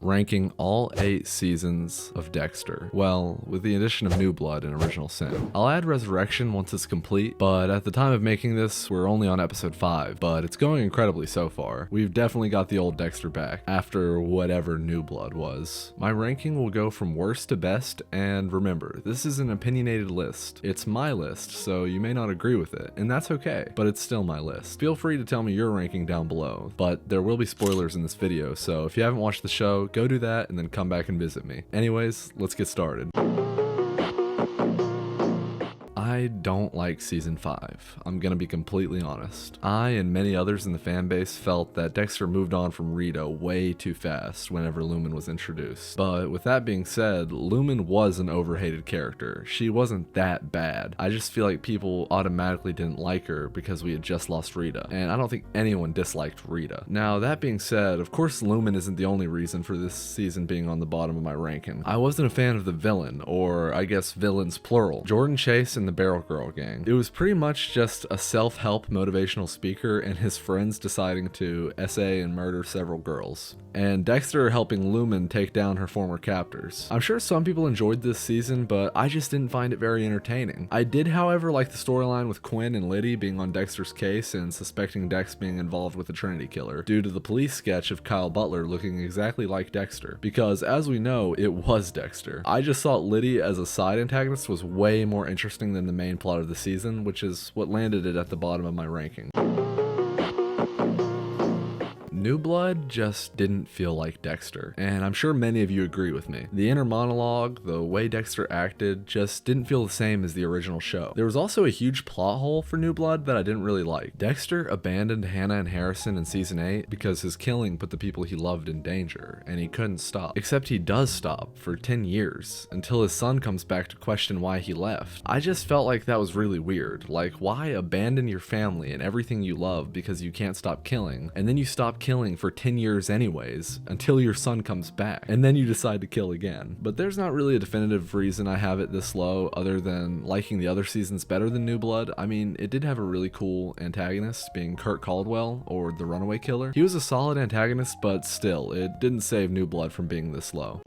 ranking all 8 seasons of Dexter. Well, with the addition of New Blood and Original Sin. I'll add Resurrection once it's complete, but at the time of making this, we're only on episode 5, but it's going incredibly so far. We've definitely got the old Dexter back, after whatever New Blood was. My ranking will go from worst to best, and remember, this is an opinionated list. It's my list, so you may not agree with it, and that's okay, but it's still my list. Feel free to tell me your ranking down below, but there will be spoilers in this video, so if you haven't watched the show, go do that and then come back and visit me. Anyways, let's get started. I don't like season 5. I'm gonna be completely honest. I and many others in the fan base felt that Dexter moved on from Rita way too fast whenever Lumen was introduced. But with that being said, Lumen was an overhated character. She wasn't that bad. I just feel like people automatically didn't like her because we had just lost Rita, and I don't think anyone disliked Rita. Now that being said, of course Lumen isn't the only reason for this season being on the bottom of my ranking. I wasn't a fan of the villain, or I guess villains plural, Jordan Chase and the Barrel Girl gang. It was pretty much just a self-help motivational speaker and his friends deciding to essay and murder several girls, and Dexter helping Lumen take down her former captors. I'm sure some people enjoyed this season, but I just didn't find it very entertaining. I did, however, like the storyline with Quinn and Liddy being on Dexter's case and suspecting Dex being involved with the Trinity Killer, due to the police sketch of Kyle Butler looking exactly like Dexter, because as we know, it was Dexter. I just thought Liddy as a side antagonist was way more interesting than the main plot of the season, which is what landed it at the bottom of my ranking. New Blood just didn't feel like Dexter, and I'm sure many of you agree with me. The inner monologue, the way Dexter acted, just didn't feel the same as the original show. There was also a huge plot hole for New Blood that I didn't really like. Dexter abandoned Hannah and Harrison in season 8 because his killing put the people he loved in danger, and he couldn't stop. Except he does stop for 10 years, until his son comes back to question why he left. I just felt like that was really weird. Like, why abandon your family and everything you love because you can't stop killing, and then you stop killing for 10 years anyways, until your son comes back, and then you decide to kill again. But there's not really a definitive reason I have it this low, other than liking the other seasons better than New Blood. I mean, it did have a really cool antagonist, being Kurt Caldwell, or the Runaway Killer. He was a solid antagonist, but still, it didn't save New Blood from being this low.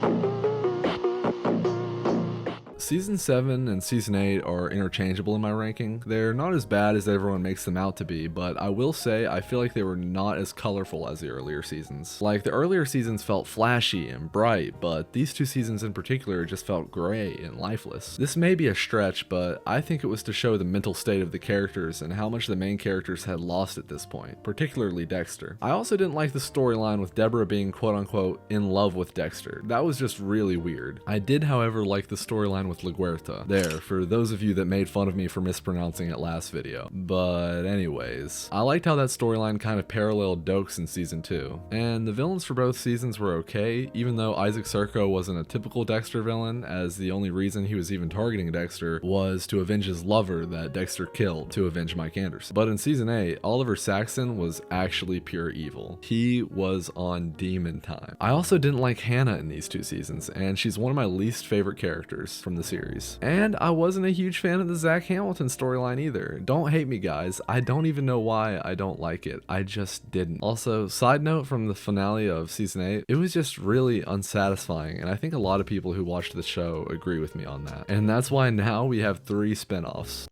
Season 7 and Season 8 are interchangeable in my ranking. They're not as bad as everyone makes them out to be, but I will say I feel like they were not as colorful as the earlier seasons. Like, the earlier seasons felt flashy and bright, but these 2 seasons in particular just felt gray and lifeless. This may be a stretch, but I think it was to show the mental state of the characters and how much the main characters had lost at this point, particularly Dexter. I also didn't like the storyline with Deborah being quote-unquote in love with Dexter. That was just really weird. I did, however, like the storyline with LaGuerta. There, for those of you that made fun of me for mispronouncing it last video. But anyways, I liked how that storyline kind of paralleled Dokes in season 2. And the villains for both seasons were okay, even though Isaac Serco wasn't a typical Dexter villain, as the only reason he was even targeting Dexter was to avenge his lover that Dexter killed to avenge Mike Anderson. But in season 8, Oliver Saxon was actually pure evil. He was on demon time. I also didn't like Hannah in these 2 seasons, and she's one of my least favorite characters from the series. And I wasn't a huge fan of the Zach Hamilton storyline either. Don't hate me, guys. I don't even know why I don't like it. I just didn't. Also, side note from the finale of season 8, it was just really unsatisfying, and I think a lot of people who watched the show agree with me on that. And that's why now we have 3 spinoffs.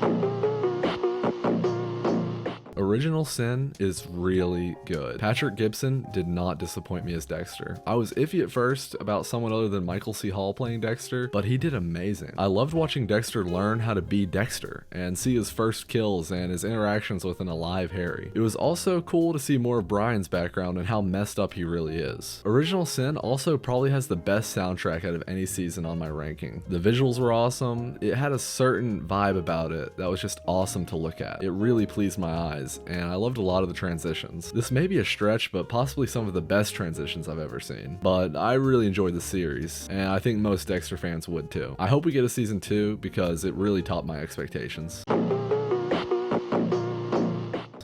Original Sin is really good. Patrick Gibson did not disappoint me as Dexter. I was iffy at first about someone other than Michael C. Hall playing Dexter, but he did amazing. I loved watching Dexter learn how to be Dexter and see his first kills and his interactions with an alive Harry. It was also cool to see more of Brian's background and how messed up he really is. Original Sin also probably has the best soundtrack out of any season on my ranking. The visuals were awesome. It had a certain vibe about it that was just awesome to look at. It really pleased my eyes, and I loved a lot of the transitions. This may be a stretch, but possibly some of the best transitions I've ever seen. But I really enjoyed the series, and I think most Dexter fans would too. I hope we get a season 2 because it really topped my expectations.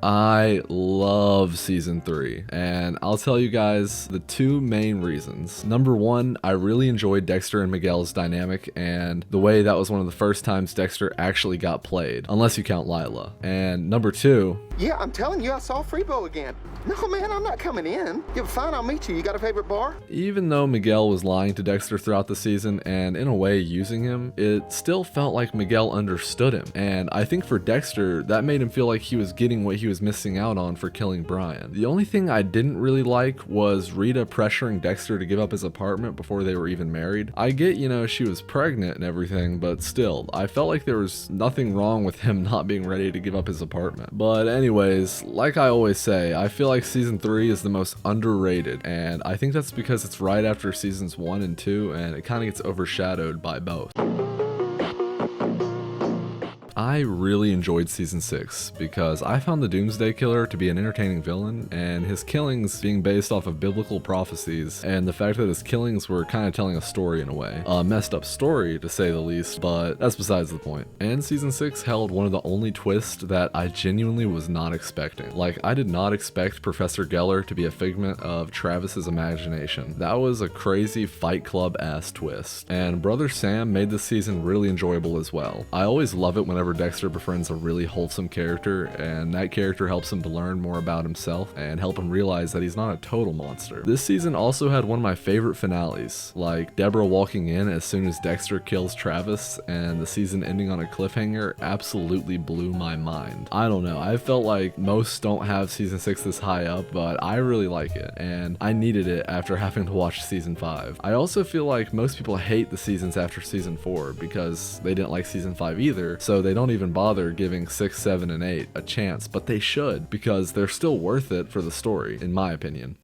I love season 3, and I'll tell you guys the 2 main reasons. Number 1, I really enjoyed Dexter and Miguel's dynamic and the way that was one of the first times Dexter actually got played, unless you count Lila. And number 2, Yeah, I'm telling you, I saw Freebo again. No, man, I'm not coming in. Yeah, fine, I'll meet you. You got a favorite bar? Even though Miguel was lying to Dexter throughout the season and in a way using him, it still felt like Miguel understood him. And I think for Dexter, that made him feel like he was getting what he was missing out on for killing Brian. The only thing I didn't really like was Rita pressuring Dexter to give up his apartment before they were even married. I get, she was pregnant and everything, but still, I felt like there was nothing wrong with him not being ready to give up his apartment. But anyways, like I always say, I feel like season 3 is the most underrated, and I think that's because it's right after seasons 1 and 2, and it kind of gets overshadowed by both. I really enjoyed season 6 because I found the Doomsday Killer to be an entertaining villain, and his killings being based off of biblical prophecies, and the fact that his killings were kind of telling a story in a way. A messed up story to say the least, but that's besides the point. And season 6 held one of the only twists that I genuinely was not expecting. Like, I did not expect Professor Geller to be a figment of Travis's imagination. That was a crazy Fight Club-ass twist, and Brother Sam made this season really enjoyable as well. I always love it whenever Dexter befriends a really wholesome character, and that character helps him to learn more about himself and help him realize that he's not a total monster. This season also had one of my favorite finales, like Deborah walking in as soon as Dexter kills Travis, and the season ending on a cliffhanger absolutely blew my mind. I don't know, I felt like most don't have season 6 this high up, but I really like it, and I needed it after having to watch season 5. I also feel like most people hate the seasons after season 4 because they didn't like season 5 either, so they don't even bother giving 6, 7, and 8 a chance, but they should because they're still worth it for the story, in my opinion.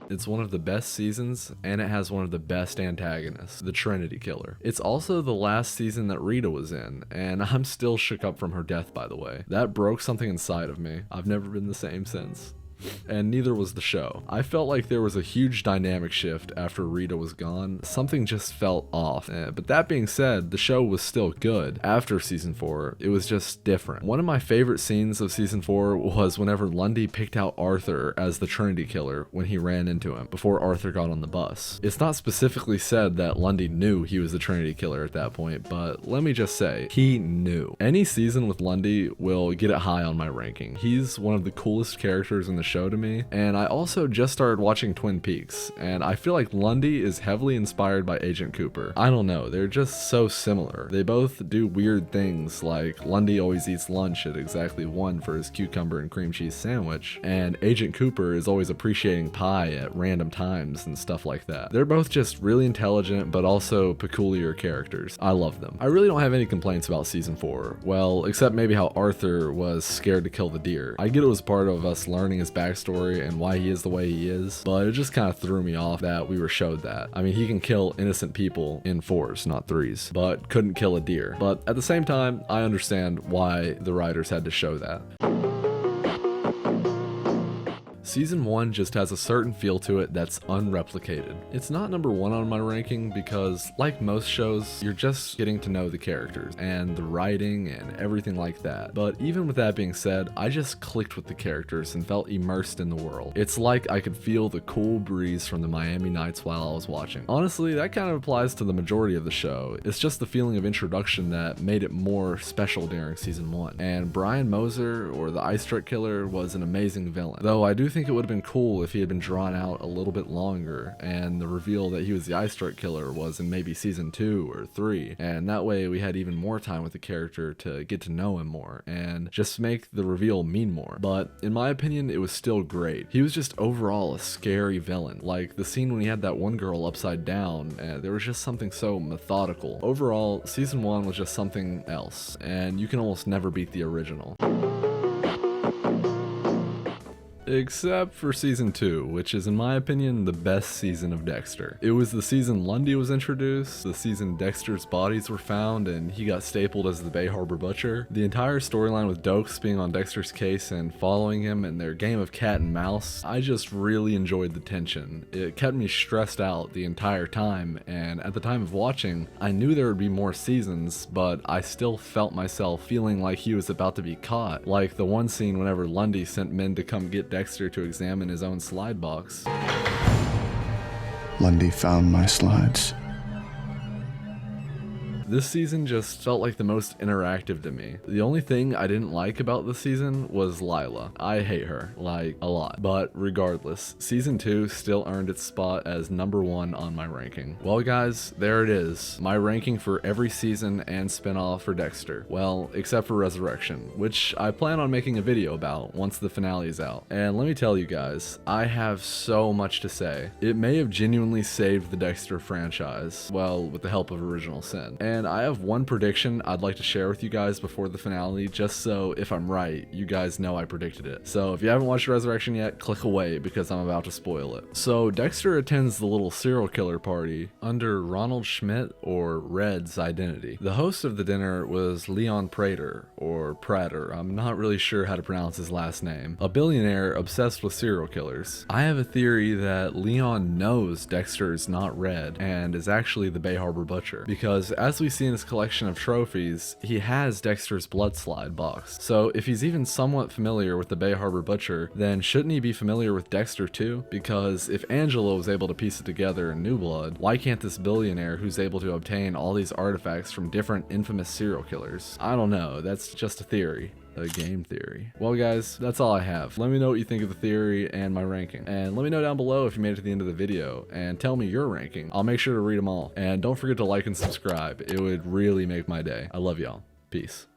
It's one of the best seasons, and it has one of the best antagonists, the Trinity Killer. It's also the last season that Rita was in, and I'm still shook up from her death, by the way. That broke something inside of me. I've never been the same since. And neither was the show. I felt like there was a huge dynamic shift after Rita was gone. Something just felt off. But that being said, the show was still good. After season 4, it was just different. One of my favorite scenes of season 4 was whenever Lundy picked out Arthur as the Trinity Killer when he ran into him before Arthur got on the bus. It's not specifically said that Lundy knew he was the Trinity Killer at that point, but let me just say, he knew. Any season with Lundy will get it high on my ranking. He's one of the coolest characters in the show to me, and I also just started watching Twin Peaks, and I feel like Lundy is heavily inspired by Agent Cooper. I don't know, they're just so similar. They both do weird things, like Lundy always eats lunch at exactly 1 for his cucumber and cream cheese sandwich, and Agent Cooper is always appreciating pie at random times and stuff like that. They're both just really intelligent but also peculiar characters. I love them. I really don't have any complaints about season 4, well, except maybe how Arthur was scared to kill the deer. I get it was part of us learning his backstory and why he is the way he is, but it just kind of threw me off that we were showed that. I mean, he can kill innocent people in 4s, not 3s, but couldn't kill a deer. But at the same time, I understand why the writers had to show that. Season 1 just has a certain feel to it that's unreplicated. It's not number 1 on my ranking because, like most shows, you're just getting to know the characters and the writing and everything like that. But even with that being said, I just clicked with the characters and felt immersed in the world. It's like I could feel the cool breeze from the Miami nights while I was watching. Honestly, that kind of applies to the majority of the show. It's just the feeling of introduction that made it more special during season 1. And Brian Moser, or the Ice Truck Killer, was an amazing villain. Though I do think it would have been cool if he had been drawn out a little bit longer, and the reveal that he was the Ice Truck Killer was in maybe season 2 or 3, and that way we had even more time with the character to get to know him more and just make the reveal mean more. But in my opinion, it was still great. He was just overall a scary villain. Like the scene when he had that one girl upside down, there was just something so methodical. Overall, season 1 was just something else, and you can almost never beat the original. Except for season 2, which is in my opinion the best season of Dexter. It was the season Lundy was introduced, the season Dexter's bodies were found and he got stapled as the Bay Harbor Butcher. The entire storyline with Dokes being on Dexter's case and following him and their game of cat and mouse, I just really enjoyed the tension. It kept me stressed out the entire time, and at the time of watching, I knew there would be more seasons, but I still felt myself feeling like he was about to be caught. Like the one scene whenever Lundy sent men to come get Dexter to examine his own slide box. Lundy found my slides. This season just felt like the most interactive to me. The only thing I didn't like about this season was Lila. I hate her, like, a lot. But regardless, season 2 still earned its spot as number 1 on my ranking. Well guys, there it is. My ranking for every season and spinoff for Dexter. Well, except for Resurrection, which I plan on making a video about once the finale is out. And let me tell you guys, I have so much to say. It may have genuinely saved the Dexter franchise, well, with the help of Original Sin. And I have one prediction I'd like to share with you guys before the finale, just so if I'm right, you guys know I predicted it. So if you haven't watched Resurrection yet, click away because I'm about to spoil it. So Dexter attends the little serial killer party under Ronald Schmidt or Red's identity. The host of the dinner was Leon Prater, or Prater, I'm not really sure how to pronounce his last name, a billionaire obsessed with serial killers. I have a theory that Leon knows Dexter is not Red and is actually the Bay Harbor Butcher, because as we see in his collection of trophies, he has Dexter's blood slide box. So if he's even somewhat familiar with the Bay Harbor Butcher, then shouldn't he be familiar with Dexter too? Because if Angela was able to piece it together in New Blood, why can't this billionaire who's able to obtain all these artifacts from different infamous serial killers? I don't know, that's just a theory. A game theory. Well guys, that's all I have. Let me know what you think of the theory and my ranking. And let me know down below if you made it to the end of the video and tell me your ranking. I'll make sure to read them all. And don't forget to like and subscribe. It would really make my day. I love y'all. Peace.